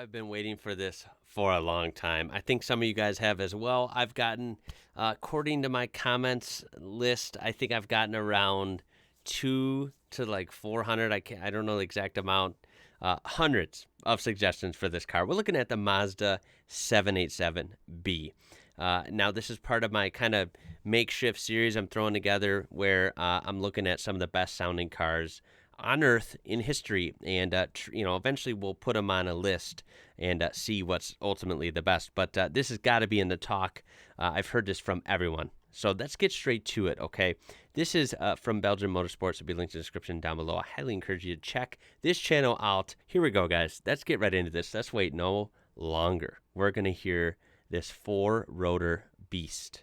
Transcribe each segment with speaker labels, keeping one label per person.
Speaker 1: I've been waiting for this for a long time. I think some of you guys have as well. I've gotten, according to my comments list, I think I've gotten around 2 to like 400. I don't know the exact amount. Hundreds of suggestions for this car. We're looking at the Mazda 787B. Now, this is part of my kind of makeshift series I'm throwing together where I'm looking at some of the best sounding cars on Earth in history, and eventually we'll put them on a list and see what's ultimately the best. But this has got to be in the talk. I've heard this from everyone. So let's get straight to it, okay? This is from Belgian Motorsports. It'll be linked in the description down below. I highly encourage you to check this channel out. Here we go, guys. Let's get right into this. Let's wait no longer. We're going to hear this 4-rotor beast.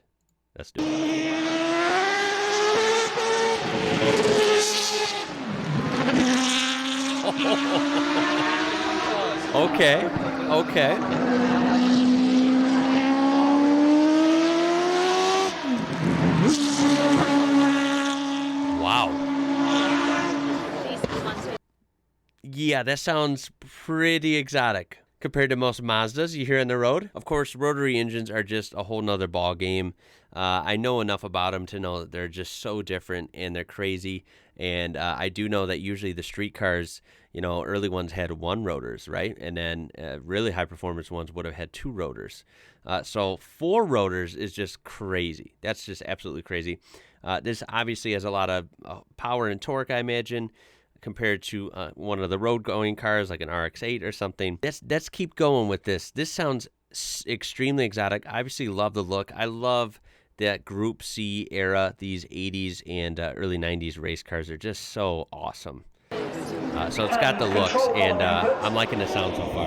Speaker 1: Let's do it. Okay. Wow. Yeah, that sounds pretty exotic compared to most Mazdas you hear on the road. Of course, rotary engines are just a whole nother ball game. I know enough about them to know that they're just so different and they're crazy. And I do know that usually the street cars, early ones had 1 rotors, right? And then really high performance ones would have had 2 rotors. So 4 rotors is just crazy. That's just absolutely crazy. This obviously has a lot of power and torque, I imagine, compared to one of the road-going cars like an RX-8 or something. Let's keep going with this. This sounds extremely exotic. I obviously love the look. I love that Group C era. These 80s and early 90s race cars are just so awesome. So it's got the looks, and I'm liking the sound so far.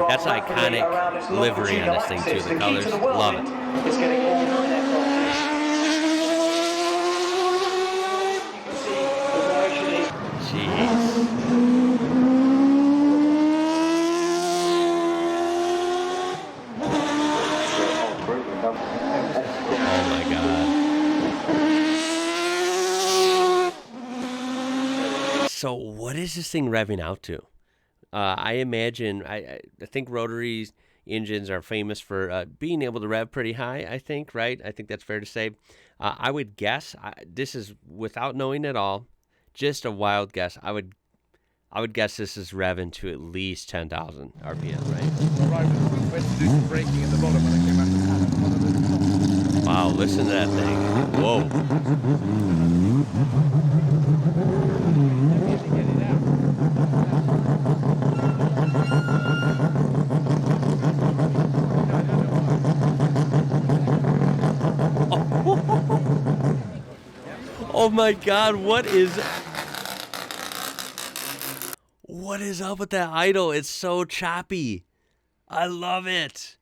Speaker 1: That's iconic livery on this thing too. The colors, love it. Oh my God. So what is this thing revving out to? I imagine, I think rotary engines are famous for being able to rev pretty high, I think, right? I think that's fair to say. I would guess, this is without knowing at all, just a wild guess. I would guess this is revving to at least 10,000 RPM, right? Wow, listen to that thing. Whoa. Oh my God, what is up with that idle? It's so choppy. I love it.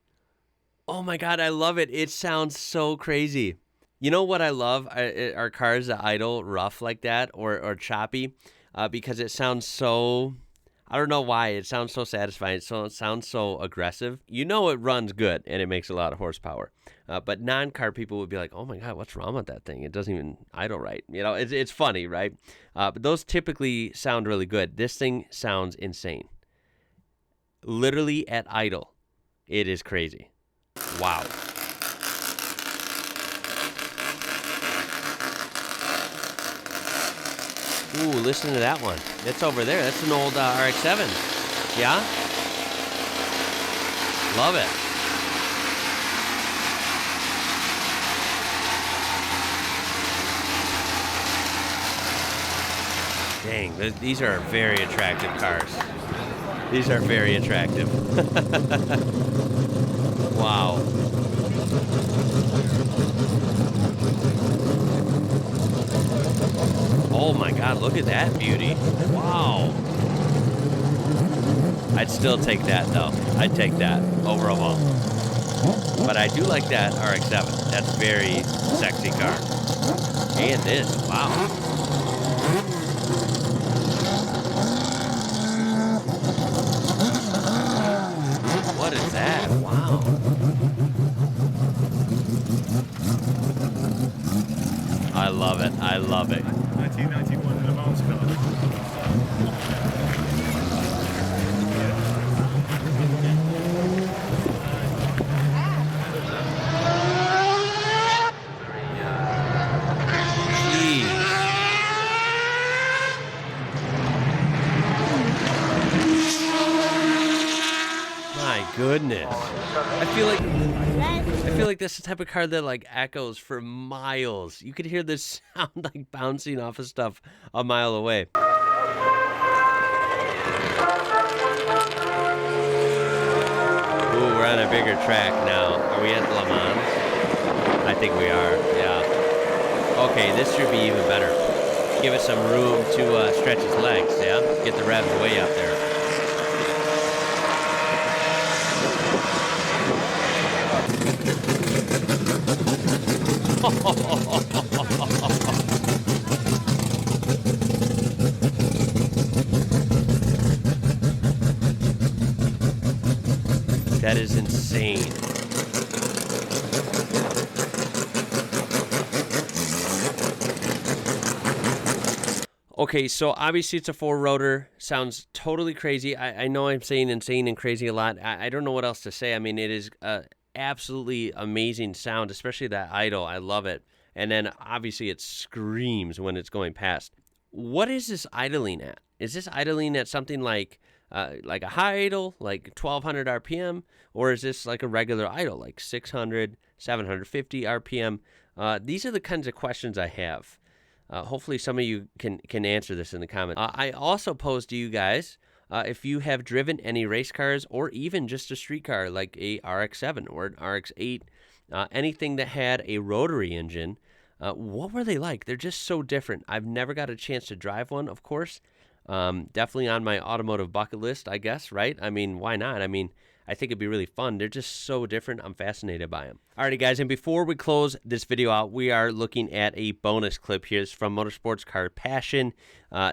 Speaker 1: Oh my God, I love it. It sounds so crazy. You know what I love are cars that idle rough like that or choppy because it sounds so, I don't know why, it sounds so satisfying. It sounds so aggressive. It runs good and it makes a lot of horsepower. But non-car people would be like, oh my God, what's wrong with that thing? It doesn't even idle right. It's funny, right? But those typically sound really good. This thing sounds insane. Literally at idle, it is crazy. Wow. Ooh, listen to that one. It's over there. That's an old RX-7. Yeah? Love it. Dang, these are very attractive cars. These are very attractive. Wow. Oh my God, look at that beauty. Wow. I'd still take that though. I'd take that over them all. But I do like that RX-7. That's a very sexy car. And this, wow. What is that? Wow. I love it. I love it.
Speaker 2: 1991 in a mouse car.
Speaker 1: goodness. I feel like this is the type of car that like echoes for miles. You could hear this sound like bouncing off of stuff a mile away. Ooh, we're on a bigger track now. Are we at Le Mans? I think we are, yeah. Okay, this should be even better. Give it some room to stretch his legs, yeah? Get the revs way up there. That is insane. Okay, so obviously it's a 4-rotor. Sounds totally crazy. I know I'm saying insane and crazy a lot. I don't know what else to say. I mean, it is absolutely amazing sound, especially that idle. I love it. And then obviously it screams when it's going past. What is this idling at? Is this idling at something like a high idle, like 1200 RPM? Or is this like a regular idle, like 600, 750 RPM? These are the kinds of questions I have. Hopefully some of you can answer this in the comments. I also posed to you guys if you have driven any race cars or even just a street car like a RX-7 or an RX-8, anything that had a rotary engine, what were they like? They're just so different. I've never got a chance to drive one, of course. Definitely on my automotive bucket list, I guess, right? I mean, why not? I mean, I think it'd be really fun. They're just so different. I'm fascinated by them. Alrighty, guys, and before we close this video out, we are looking at a bonus clip here. It's from Motorsports Car Passion.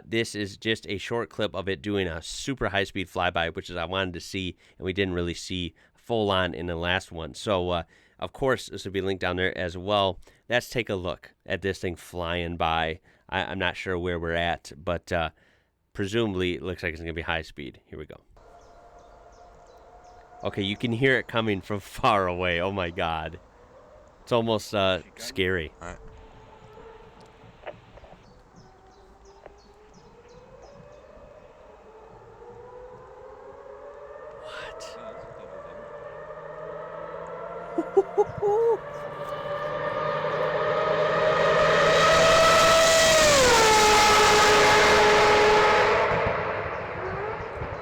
Speaker 1: This is just a short clip of it doing a super high-speed flyby, which is I wanted to see, and we didn't really see full on in the last one. So, of course, this will be linked down there as well. Let's take a look at this thing flying by. I'm not sure where we're at, but presumably it looks like it's going to be high speed. Here we go. Okay, you can hear it coming from far away. Oh my God. It's almost scary.
Speaker 2: All right.
Speaker 1: What?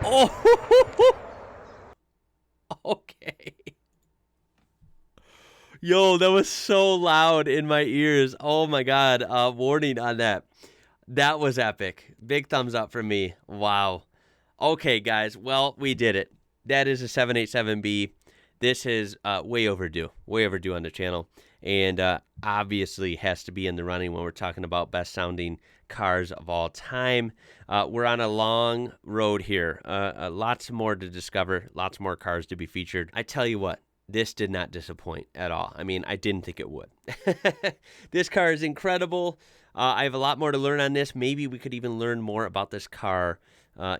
Speaker 1: Oh! Okay. Yo, that was so loud in my ears. Oh my God. Warning on that. That was epic. Big thumbs up from me. Wow. Okay, guys. Well, we did it. That is a 787B. This is way overdue. Way overdue on the channel. And obviously has to be in the running when we're talking about best sounding cars of all time. We're on a long road here. Lots more to discover. Lots more cars to be featured. I tell you what. This did not disappoint at all. I mean, I didn't think it would. This car is incredible. I have a lot more to learn on this. Maybe we could even learn more about this car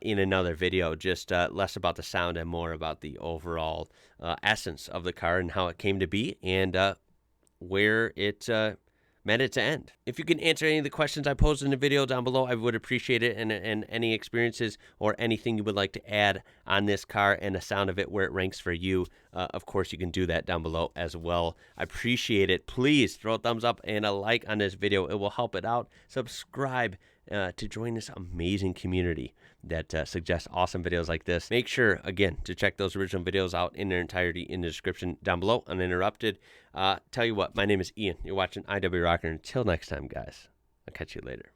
Speaker 1: in another video, just less about the sound and more about the overall essence of the car and how it came to be and where it meant it to end. If you can answer any of the questions I posed in the video down below, I would appreciate it, and any experiences or anything you would like to add on this car and the sound of it, where it ranks for you, of course you can do that down below as well. I appreciate it. Please throw a thumbs up and a like on this video. It will help it out. Subscribe to join this amazing community that suggests awesome videos like this. Make sure, again, to check those original videos out in their entirety in the description down below, uninterrupted. Tell you what, my name is Ian. You're watching IWrocker. Until next time, guys, I'll catch you later.